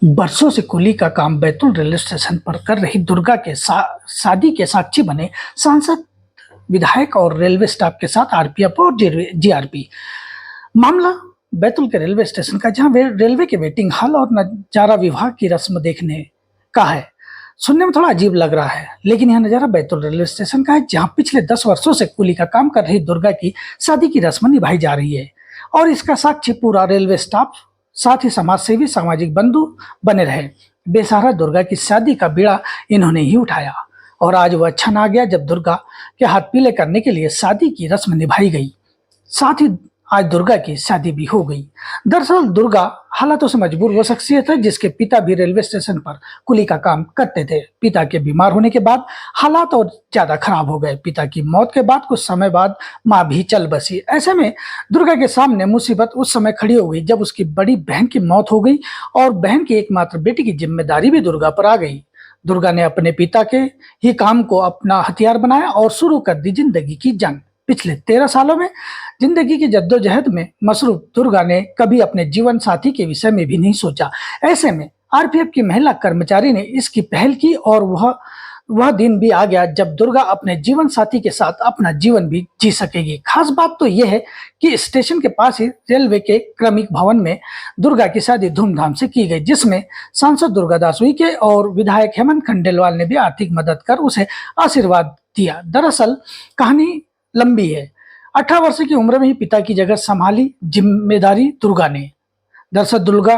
बरसों से कुली का काम बैतूल रेलवे स्टेशन पर कर रही दुर्गा के शादी के साक्षी बने सांसद, विधायक और रेलवे स्टाफ के साथ आरपीएफ और जीआरपी। मामला बैतूल के रेलवे स्टेशन का, जहां रेलवे के वेटिंग हॉल और नजारा विभाग की रस्म देखने का है। सुनने में थोड़ा अजीब लग रहा है, लेकिन यह नजारा बैतूल रेलवे स्टेशन का है, जहां पिछले 10 वर्षों से कुली का काम कर रही दुर्गा की शादी की रस्म निभाई जा रही है और इसका साक्षी पूरा रेलवे स्टाफ, साथ ही समाज सेवी, सामाजिक बंधु बने रहे। बेसहारा दुर्गा की शादी का बीड़ा इन्होंने ही उठाया और आज वह क्षण आ गया जब दुर्गा के हाथ पीले करने के लिए शादी की रस्म निभाई गई। साथ ही आज दुर्गा की शादी भी हो गई। दरअसल दुर्गा हालातों से मजबूर वो शख्सियत है जिसके पिता भी रेलवे स्टेशन पर कुली का काम करते थे। पिता के बीमार होने के बाद हालात और ज्यादा खराब हो गए। पिता की मौत के बाद कुछ समय बाद माँ भी चल बसी। ऐसे में दुर्गा के सामने मुसीबत उस समय खड़ी हो गई जब उसकी बड़ी बहन की मौत हो गई और बहन की एकमात्र बेटी की जिम्मेदारी भी दुर्गा पर आ गई। दुर्गा ने अपने पिता के ही काम को अपना हथियार बनाया और शुरू कर दी जिंदगी की जंग। पिछले 13 सालों में जिंदगी की जद्दोजहद में मसरूफ दुर्गा ने कभी अपने जीवन साथी के विषय में भी नहीं सोचा। ऐसे में आरपीएफ की महिला कर्मचारी ने इसकी पहल की और वह दिन भी आ गया जब दुर्गा अपने जीवन साथी के साथ अपना जीवन भी जी सकेगी। खास बात तो यह है कि स्टेशन के पास ही रेलवे के क्रमिक भवन में दुर्गा की शादी धूमधाम से की गई, जिसमें सांसद दुर्गा दास उइके और विधायक हेमंत खंडेलवाल ने भी आर्थिक मदद कर उसे आशीर्वाद दिया। दरअसल कहानी लंबी है। 18 वर्ष की उम्र में ही पिता की जगह संभाली जिम्मेदारी दुर्गा ने। दरअसल दुर्गा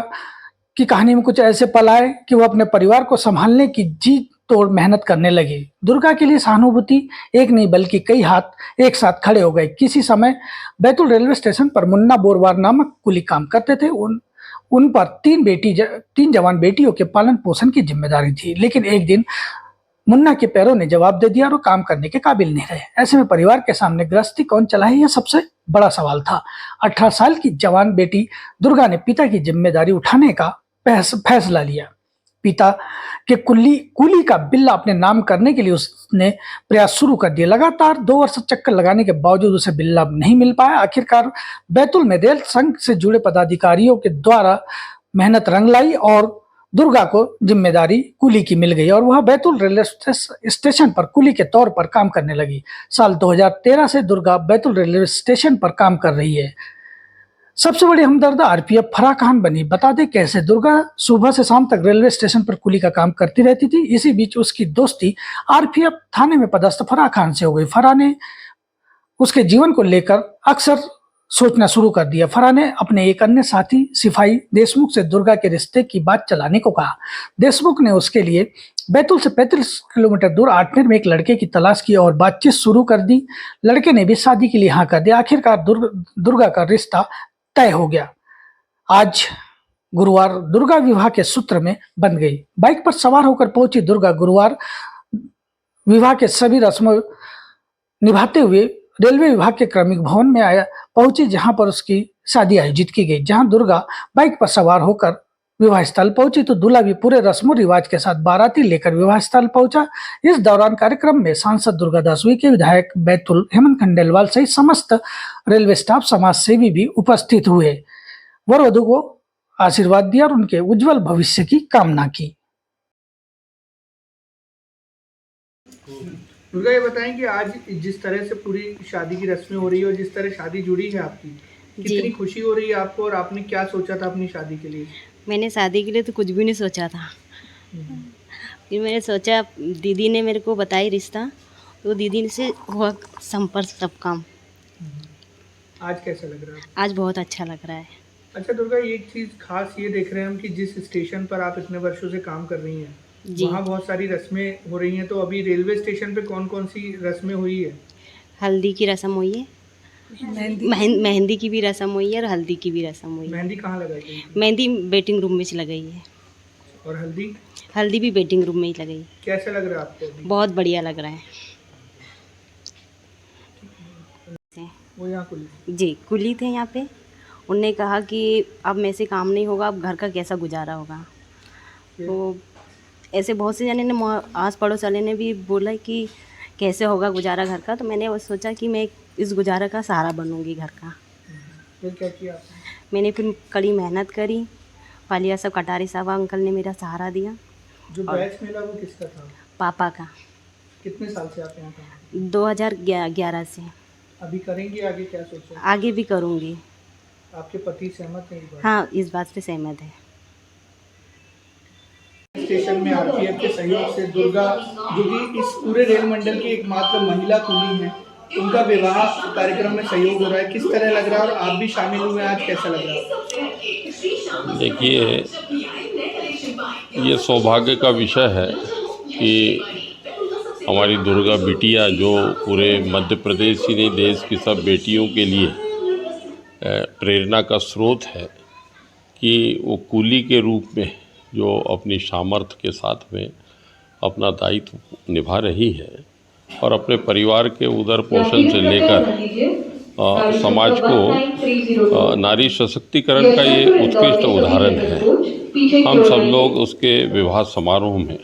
की कहानी में कुछ ऐसे पल आए कि वो अपने परिवार को संभालने की जी तोड़ मेहनत करने लगी। दुर्गा के लिए सहानुभूति एक नहीं बल्कि कई हाथ एक साथ खड़े हो गए। किसी समय बैतूल रेलवे स्टेशन पर मुन्ना बोरवार नामक कुली काम करते थे। उन पर तीन जवान बेटियों के पालन पोषण की जिम्मेदारी थी, लेकिन एक दिन मुन्ना के पैरों ने जवाब दे दिया और वो काम करने के काबिल नहीं रहे। ऐसे में परिवार के सामने गृहस्थी कौन चलाए, यह सबसे बड़ा सवाल था। 18 साल की जवान बेटी दुर्गा ने पिता की जिम्मेदारी उठाने का फैसला लिया। पिता के कुली का बिल्ला अपने नाम करने के लिए उसने प्रयास शुरू कर दिए। लगातार 2 वर्ष चक्कर लगाने के बावजूद उसे बिल्ला नहीं मिल पाया। आखिरकार बैतूल में रेल संघ से जुड़े पदाधिकारियों के द्वारा मेहनत रंग लाई और दुर्गा को जिम्मेदारी कुली की मिल गई और वह बैतूल रेलवे स्टेशन पर कुली के तौर पर काम करने लगी। साल 2013 से दुर्गा बैतूल रेलवे स्टेशन पर काम कर रही है। सबसे बड़ी हमदर्द आरपीएफ फराह खान बनी। बता दें कैसे दुर्गा सुबह से शाम तक रेलवे स्टेशन पर कुली का काम करती रहती थी। इसी बीच उसकी दोस्ती आरपीएफ थाने में पदस्थ फराह खान से हो गई। फराह ने उसके जीवन को लेकर अक्सर सोचना शुरू कर दिया। फराह ने अपने एक अन्य साथी सिपाही देशमुख से दुर्गा के रिश्ते की बात चलाने को कहा। देशमुख ने उसके लिए बैतूल से 35 किलोमीटर दूर आठनेर में एक लड़के की तलाश की और बातचीत शुरू कर दी। लड़के ने भी शादी के लिए हाँ कर दिया। आखिरकार दुर्गा का रिश्ता तय हो गया। आज गुरुवार दुर्गा विवाह के सूत्र में बंध गई। बाइक पर सवार होकर पहुंची दुर्गा गुरुवार विवाह के सभी रस्मों निभाते हुए रेलवे विभाग के क्रमिक भवन में पहुंची, जहां पर उसकी शादी आयोजित की गई। जहां दुर्गा बाइक पर सवार होकर विवाह स्थल पहुंची तो दूल्हा भी पूरे रस्मों रिवाज के साथ बाराती लेकर विवाह स्थल पहुंचा। इस दौरान कार्यक्रम में सांसद दुर्गा दास उइके, विधायक बैतूल हेमंत खंडेलवाल सहित समस्त रेलवे स्टाफ, समाज सेवी भी उपस्थित हुए। वर वधु को आशीर्वाद दिया और उनके उज्जवल भविष्य की कामना की। दुर्गा, ये बताएं कि आज जिस तरह से पूरी शादी की रस्में हो रही है और जिस तरह शादी जुड़ी है आपकी, कितनी खुशी हो रही है आपको और आपने क्या सोचा था अपनी शादी के लिए? मैंने शादी के लिए तो कुछ भी नहीं सोचा था। फिर मैंने सोचा, दीदी ने मेरे को बताई रिश्ता, तो दीदी से हुआ संपर्क सब काम। आज कैसा लग रहा है? आज बहुत अच्छा लग रहा है। अच्छा दुर्गा, एक चीज़ खास ये देख रहे हैं हम कि जिस स्टेशन पर आप इतने वर्षों से काम कर रही हैं, वहाँ बहुत सारी रस्में हो रही हैं, तो अभी रेलवे स्टेशन पे कौन कौन सी रस्में हुई है? हल्दी की रस्म हुई है, मेहंदी की भी रस्म हुई है और हल्दी की भी रस्म हुई है। मेहंदी कहाँ लगाई गई? मेहंदी वेटिंग रूम में लगाई है। और हल्दी? हल्दी भी वेटिंग रूम में ही लगाई। कैसा लग रहा है आपको अभी? बहुत बढ़िया लग रहा है। वो यहाँ कुली? जी, कुली थे यहाँ पे। उनने कहा कि अब मेरे से काम नहीं होगा, अब घर का कैसा गुजारा होगा। तो ऐसे बहुत से जने ने, आस पड़ोस वाले ने भी बोला कि कैसे होगा गुजारा घर का। तो मैंने वो सोचा कि मैं इस गुजारा का सहारा बनूंगी घर का। फिर क्या किया आपने? मैंने फिर कड़ी मेहनत करी पालिया साहब कटारी साहब अंकल ने मेरा सहारा दिया। जो बैच मिला वो किसका था? पापा का। कितने साल से आप यहाँ काम? 2011 से। अभी करेंगे आगे, क्या सोचा? आगे भी करूँगी। आपके पति सहमत हैं इस बात? हाँ, इस बात से सहमत है। स्टेशन में आरपीएफ के सहयोग से दुर्गा, जो कि इस पूरे रेल मंडल की एकमात्र महिला कुली हैं, उनका विवाह कार्यक्रम में सहयोग हो रहा है, किस तरह लग रहा है? और आप भी शामिल हुए, आज कैसा लग रहा है? देखिए, ये सौभाग्य का विषय है कि हमारी दुर्गा बिटिया, जो पूरे मध्य प्रदेश ही नहीं देश की सब बेटियों के लिए प्रेरणा का स्रोत है, कि वो कुली के रूप में जो अपनी सामर्थ्य के साथ में अपना दायित्व निभा रही है और अपने परिवार के उदर पोषण से लेकर समाज को नारी सशक्तिकरण का ये उत्कृष्ट उदाहरण है। हम सब लोग उसके विवाह समारोह में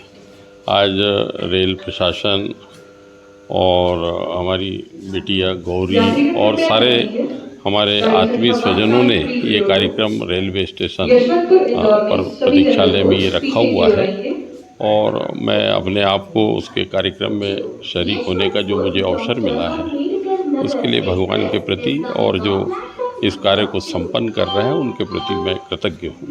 आज रेल प्रशासन और हमारी बिटिया गौरी और सारे हमारे आत्मीय स्वजनों ने ये कार्यक्रम रेलवे स्टेशन पर प्रतीक्षालय में ये रखा हुआ है, और मैं अपने आप को उसके कार्यक्रम में शरीक होने का जो मुझे अवसर मिला है, उसके लिए भगवान के प्रति और जो इस कार्य को संपन्न कर रहे हैं उनके प्रति मैं कृतज्ञ हूँ।